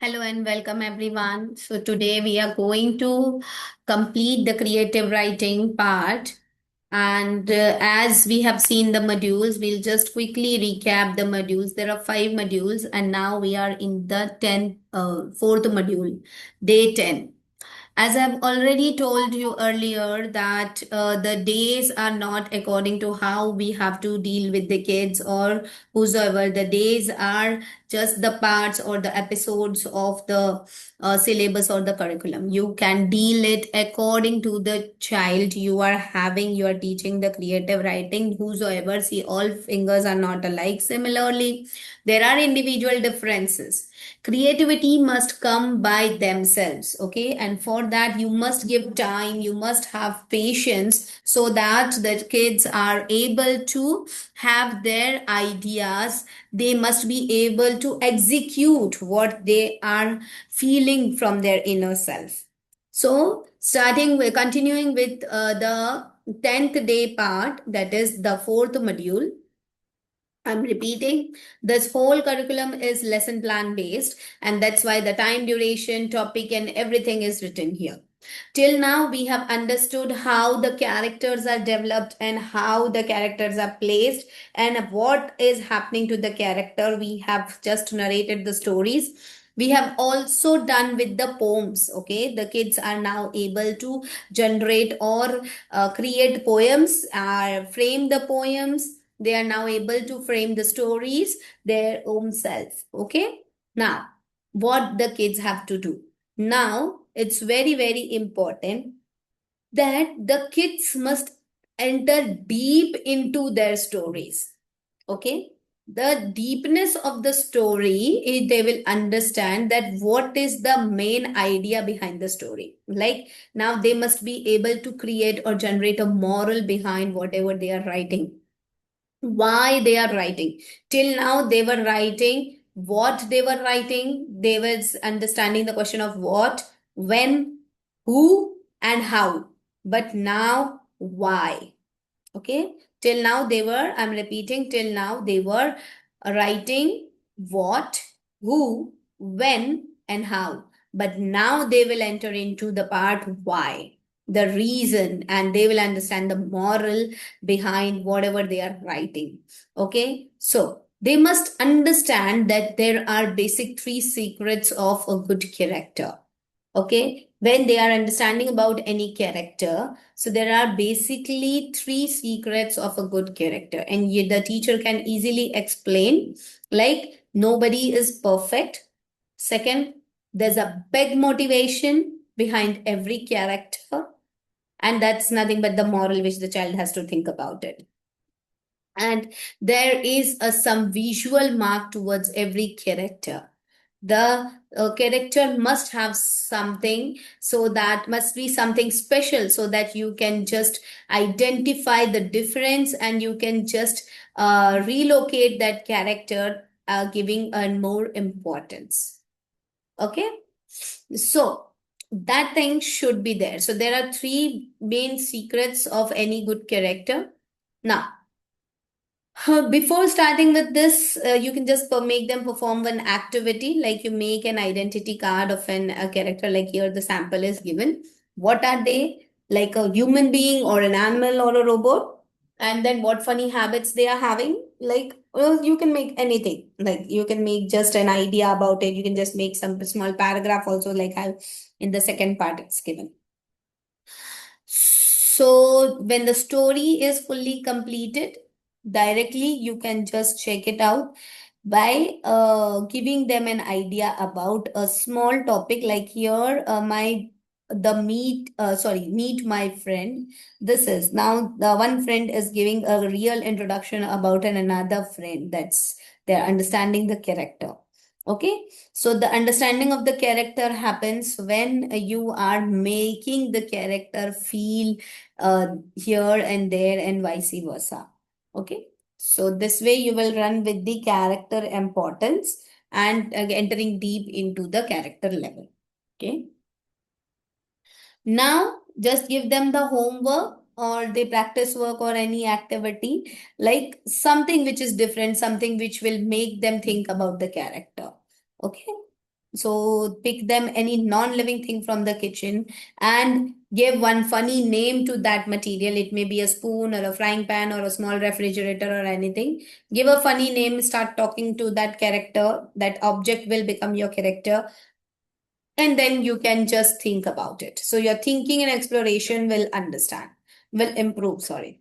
Hello and welcome everyone. So today we are going to complete the creative writing part. And as we have seen the modules, we'll just quickly recap the modules. There are 5 modules, and now we are in the fourth module, day 10. As I've already told you earlier, that the days are not according to how we have to deal with the kids or whosoever. The days are just the parts or the episodes of the syllabus or the curriculum. You can deal it according to the child you are having. You are teaching the creative writing, whosoever. See, all fingers are not alike. Similarly, there are individual differences. Creativity must come by themselves, okay? And for that, you must give time, you must have patience so that the kids are able to have their ideas. They must be able to execute what they are feeling from their inner self. So, continuing with the 10th day part, that is the fourth module. I'm repeating, this whole curriculum is lesson plan based, and that's why the time, duration, topic, and everything is written here. Till now, we have understood how the characters are developed and how the characters are placed and what is happening to the character. We have just narrated the stories. We have also done with the poems. Okay, the kids are now able to generate or create poems, frame the poems. They are now able to frame the stories their own self. Okay, now what the kids have to do now, it's very very important that the kids must enter deep into their stories. Okay, the deepness of the story is they will understand that what is the main idea behind the story. Like, now they must be able to create or generate a moral behind whatever they are writing, why they are writing. Till now they were writing what they were writing. They was understanding the question of what, when, who, and how. But now why? Okay, till now they were, I'm repeating, till now they were writing what, who, when, and how. But now they will enter into the part why, the reason, and they will understand the moral behind whatever they are writing. Okay, so they must understand that there are basic 3 secrets of a good character. Okay, when they are understanding about any character, so there are basically 3 secrets of a good character, and the teacher can easily explain. Like, nobody is perfect. Second, there's a big motivation behind every character, and that's nothing but the moral which the child has to think about it. And there is some visual mark towards every character. The character must have something, so that must be something special, so that you can just identify the difference and you can just relocate that character, giving a more importance. Okay, so that thing should be there. So there are 3 main secrets of any good character. Now, before starting with this, you can just make them perform one activity, like you make an identity card of a character, like here the sample is given. What are they? Like a human being or an animal or a robot? And then what funny habits they are having? Like, well, you can make anything. Like, you can make just an idea about it. You can just make some small paragraph also, like how in the second part it's given. So when the story is fully completed, directly you can just check it out by giving them an idea about a small topic. Like here, meet my friend. This is now the one friend is giving a real introduction about another friend. That's they're understanding the character. Okay, so the understanding of the character happens when you are making the character feel here and there and vice versa. Okay, so this way you will run with the character importance and entering deep into the character level. Okay, now just give them the homework or the practice work or any activity, like something which is different, something which will make them think about the character. Okay. So pick them any non-living thing from the kitchen and give one funny name to that material. It may be a spoon or a frying pan or a small refrigerator or anything. Give a funny name, start talking to that character. That object will become your character, and then you can just think about it. So your thinking and exploration will improve, sorry.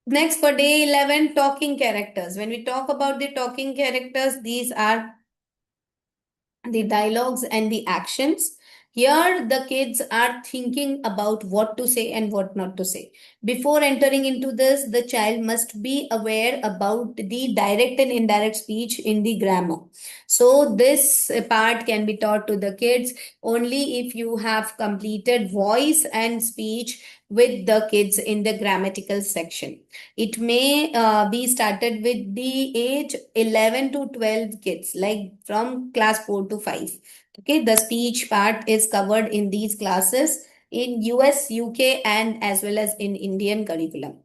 Next, for day 11, talking characters. When we talk about the talking characters, these are the dialogues and the actions. Here, the kids are thinking about what to say and what not to say. Before entering into this, the child must be aware about the direct and indirect speech in the grammar. So, this part can be taught to the kids only if you have completed voice and speech with the kids in the grammatical section. It may be started with the age 11 to 12 kids, like from class 4 to 5. Okay, the speech part is covered in these classes in US, UK, and as well as in Indian curriculum.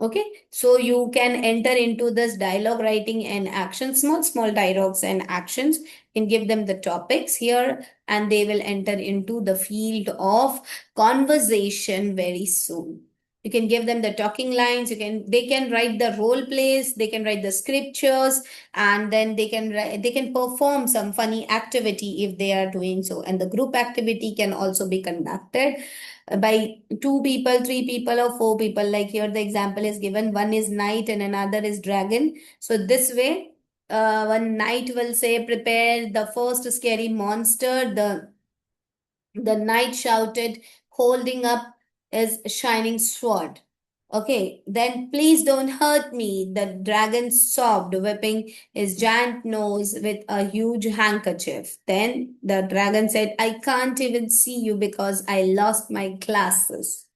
Okay, so you can enter into this dialogue writing and actions, small dialogues and actions, and give them the topics here, and they will enter into the field of conversation very soon. You can give them the talking lines, they can write the role plays, they can write the scriptures, and then they can perform some funny activity if they are doing so. And the group activity can also be conducted by two people, three people, or four people. Like here the example is given, one is knight and another is dragon. So this way, one knight will say, prepare the first scary monster. The knight shouted, holding up his shining sword. Okay, then please don't hurt me. The dragon sobbed, whipping his giant nose with a huge handkerchief. Then the dragon said, I can't even see you because I lost my glasses.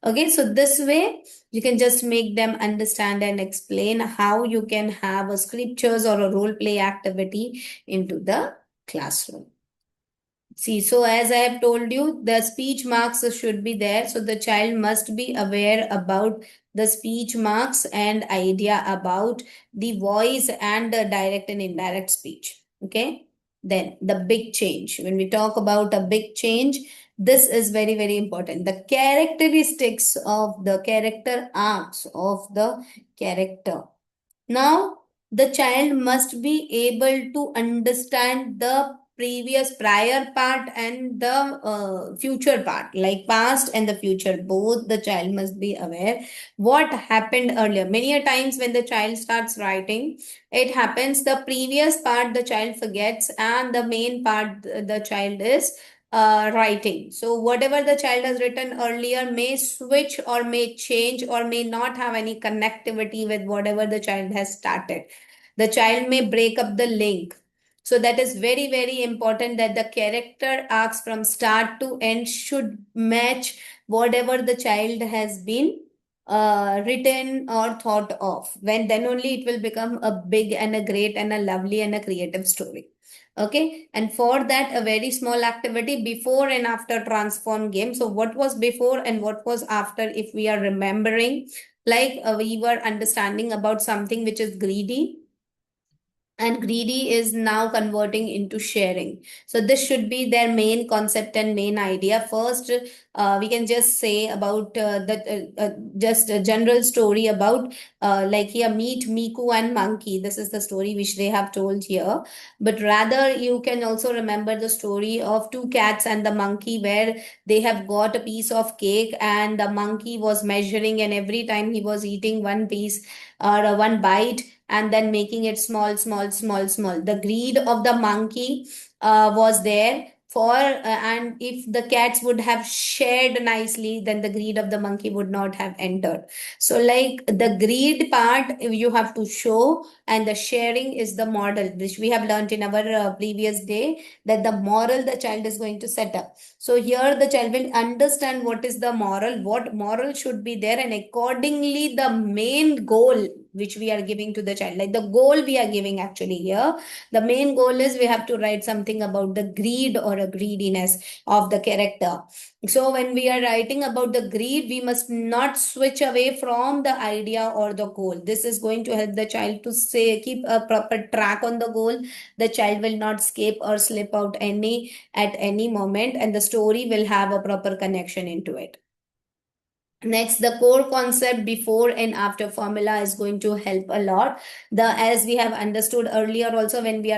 Okay, so this way you can just make them understand and explain how you can have a scriptures or a role play activity into the classroom. See, so as I have told you, the speech marks should be there. So the child must be aware about the speech marks and idea about the voice and the direct and indirect speech. Okay. Then the big change. When we talk about a big change, this is very, very important. The characteristics of the character arcs of the character. Now, the child must be able to understand the previous prior part and the future part, like past and the future. Both the child must be aware what happened earlier. Many a times when the child starts writing, it happens the previous part the child forgets and the main part the child is writing. So whatever the child has written earlier may switch or may change or may not have any connectivity with whatever the child has started. The child may break up the link. So that is very, very important that the character arcs from start to end should match whatever the child has been written or thought of. When then only it will become a big and a great and a lovely and a creative story. Okay, and for that, a very small activity, before and after transform game. So what was before and what was after, if we are remembering, like we were understanding about something which is greedy, and greedy is now converting into sharing. So this should be their main concept and main idea. First, we can just say about just a general story about like here, meet Miku and monkey. This is the story which they have told here. But rather, you can also remember the story of two cats and the monkey, where they have got a piece of cake and the monkey was measuring, and every time he was eating one piece or one bite, and then making it small, small, small, small. The greed of the monkey was there for, and if the cats would have shared nicely, then the greed of the monkey would not have entered. So, like the greed part, you have to show, and the sharing is the model, which we have learned in our previous day, that the moral the child is going to set up. So, here the child will understand what is the moral, what moral should be there, and accordingly, the main goal which we are giving to the child, like the goal we are giving actually here, the main goal is we have to write something about the greed or a greediness of the character. So when we are writing about the greed, we must not switch away from the idea or the goal. This is going to help the child to say keep a proper track on the goal. The child will not escape or slip out any at any moment, and the story will have a proper connection into it. Next, the core concept before and after formula is going to help a lot. The as we have understood earlier, also when we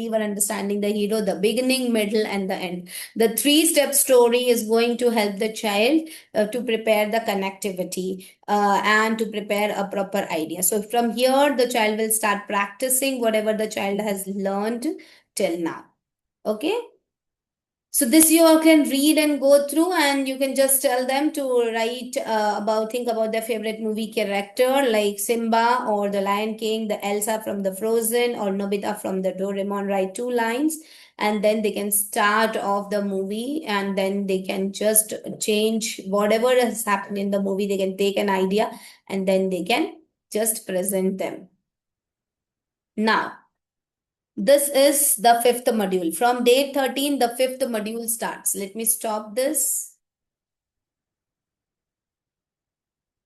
were understanding the hero, the beginning, middle, and the end. The three-step story is going to help the child to prepare the connectivity and to prepare a proper idea. So from here, the child will start practicing whatever the child has learned till now. Okay. So this you all can read and go through, and you can just tell them to write think about their favorite movie character like Simba or the Lion King, the Elsa from the Frozen, or Nobita from the Doraemon. Write two lines, and then they can start off the movie, and then they can just change whatever has happened in the movie. They can take an idea, and then they can just present them. Now, this is the fifth module. From day 13, the fifth module starts. Let me stop this.